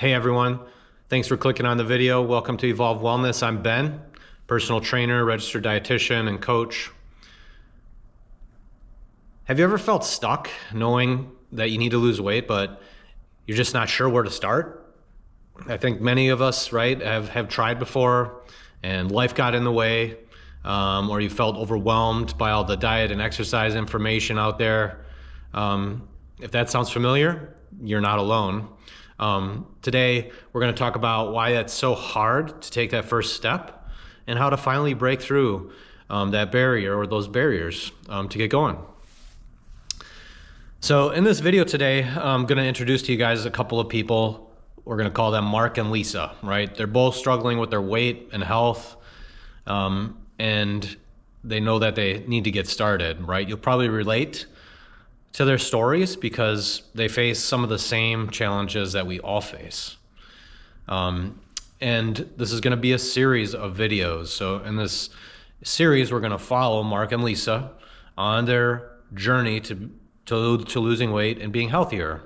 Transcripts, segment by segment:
Hey everyone, thanks for clicking on the video. Welcome to Evolve Wellness. I'm Ben, personal trainer, registered dietitian, and coach. Have you ever felt stuck knowing that you need to lose weight, but you're just not sure where to start? I think many of us, right, have tried before and life got in the way, or you felt overwhelmed by all the diet and exercise information out there. If that sounds familiar, you're not alone. Today, we're going to talk about why it's so hard to take that first step and how to finally break through that barrier or those barriers to get going. So in this video today, I'm going to introduce to you guys a couple of people. We're going to call them Mark and Lisa, right? They're both struggling with their weight and health, and they know that they need to get started, right? You'll probably relate to their stories because they face some of the same challenges that we all face. And this is going to be a series of videos. So in this series, we're going to follow Mark and Lisa on their journey to losing weight and being healthier,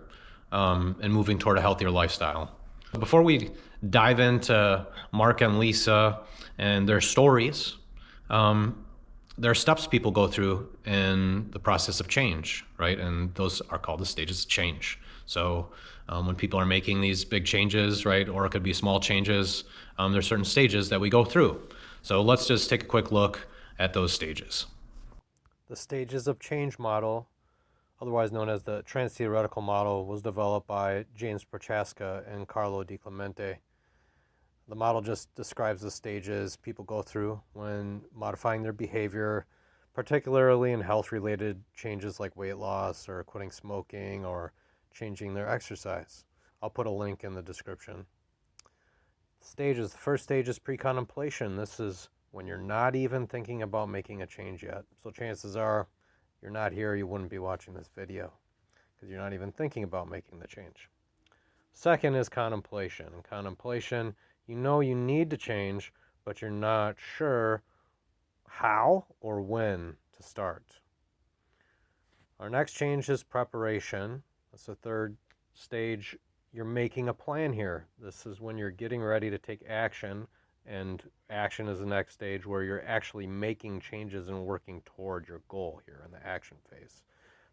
and moving toward a healthier lifestyle. Before we dive into Mark and Lisa and their stories, there are steps people go through in the process of change, right? And those are called the stages of change. So when people are making these big changes, right, or it could be small changes, there's certain stages that we go through. So let's just take a quick look at those stages. The stages of change model, otherwise known as the trans-theoretical model, was developed by James Prochaska and Carlo Di Clemente. The model just describes the stages people go through when modifying their behavior, particularly in health-related changes like weight loss or quitting smoking or changing their exercise. I'll put a link in the description. Stages. The first stage is pre-contemplation. This is when you're not even thinking about making a change yet. So chances are you're not here, you wouldn't be watching this video because you're not even thinking about making the change. Second is contemplation. In contemplation, you know you need to change, but you're not sure how or when to start. Our next change is preparation. That's the third stage. You're making a plan here. This is when you're getting ready to take action, and action is the next stage where you're actually making changes and working toward your goal here in the action phase.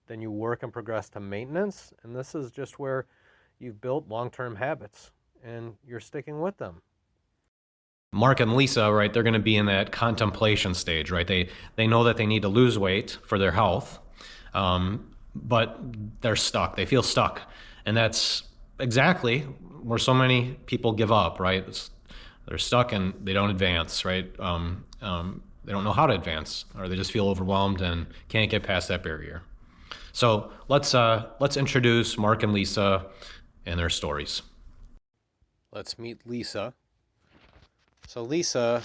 Then you work and progress to maintenance, and this is just where you've built long-term habits and you're sticking with them. Mark and Lisa, right, they're going to be in that contemplation stage, right? They know that they need to lose weight for their health, but they're stuck. They feel stuck. And that's exactly where so many people give up, right? They're stuck and they don't advance, right? They don't know how to advance, or they just feel overwhelmed and can't get past that barrier. So let's introduce Mark and Lisa and their stories. Let's meet Lisa. So Lisa,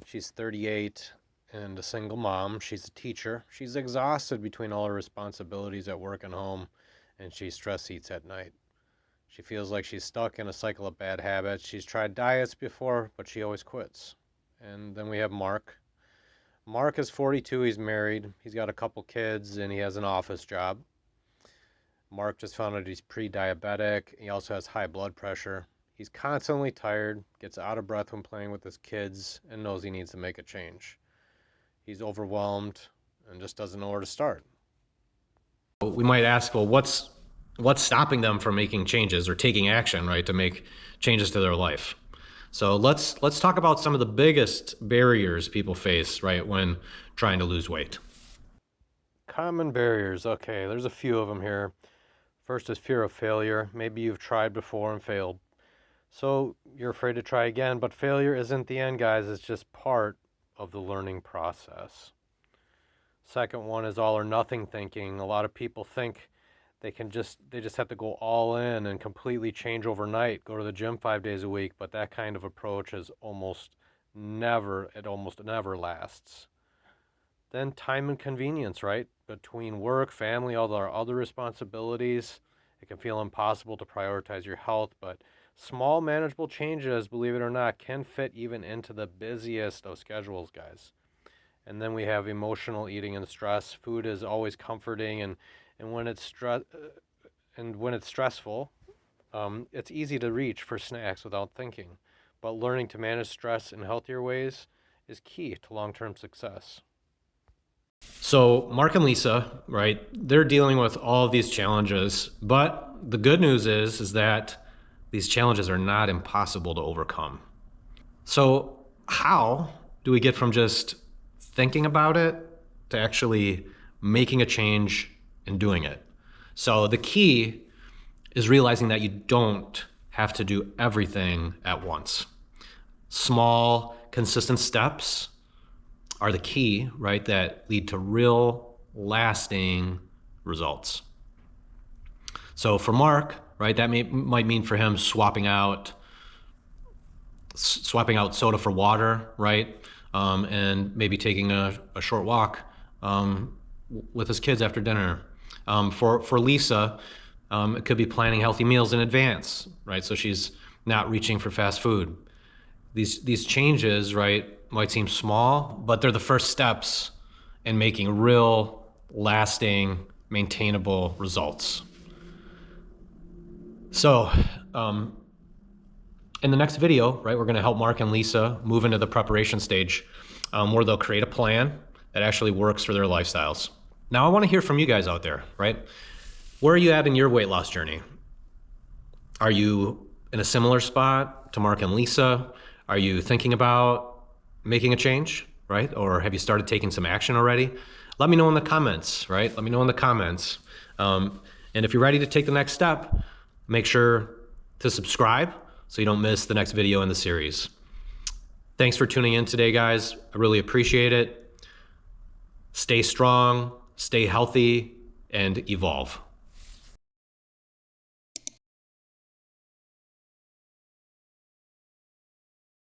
she's 38 and a single mom. She's a teacher. She's exhausted between all her responsibilities at work and home, and she stress eats at night. She feels like she's stuck in a cycle of bad habits. She's tried diets before, but she always quits. And then we have Mark. Mark is 42. He's married. He's got a couple kids, and he has an office job. Mark just found out he's pre-diabetic. He also has high blood pressure. He's constantly tired, gets out of breath when playing with his kids, and knows he needs to make a change. He's overwhelmed and just doesn't know where to start. We might ask, well, what's stopping them from making changes or taking action, right, to make changes to their life? So let's talk about some of the biggest barriers people face, right, when trying to lose weight. Common barriers. Okay, there's a few of them here. First is fear of failure. Maybe you've tried before and failed. So you're afraid to try again, but failure isn't the end, guys. It's just part of the learning process. Second one is all or nothing thinking. A lot of people think they just have to go all in and completely change overnight, go to the gym 5 days a week, but that kind of approach is almost never lasts. Then time and convenience, right? Between work, family, all our other responsibilities, it can feel impossible to prioritize your health, but small manageable changes, believe it or not, can fit even into the busiest of schedules, guys. And then we have emotional eating and stress. Food is always comforting, and when it's stressful, It's easy to reach for snacks without thinking, but learning to manage stress in healthier ways is key to long term success. So Mark and Lisa, right? They're dealing with all of these challenges, but the good news is that these challenges are not impossible to overcome. So how do we get from just thinking about it to actually making a change and doing it? So the key is realizing that you don't have to do everything at once. Small, consistent steps are the key, right, that lead to real, lasting results. So for Mark, right, that might mean for him swapping out soda for water, right, and maybe taking a short walk with his kids after dinner. For Lisa, it could be planning healthy meals in advance, right, so she's not reaching for fast food. These changes, right, might seem small, but they're the first steps in making real, lasting, maintainable results. So, in the next video, right, we're going to help Mark and Lisa move into the preparation stage, where they'll create a plan that actually works for their lifestyles. Now, I want to hear from you guys out there, right? Where are you at in your weight loss journey? Are you in a similar spot to Mark and Lisa? Are you thinking about making a change, right? Or have you started taking some action already? Let me know in the comments, right? Let me know in the comments. And if you're ready to take the next step, make sure to subscribe so you don't miss the next video in the series. Thanks for tuning in today, guys. I really appreciate it. Stay strong, stay healthy, and evolve.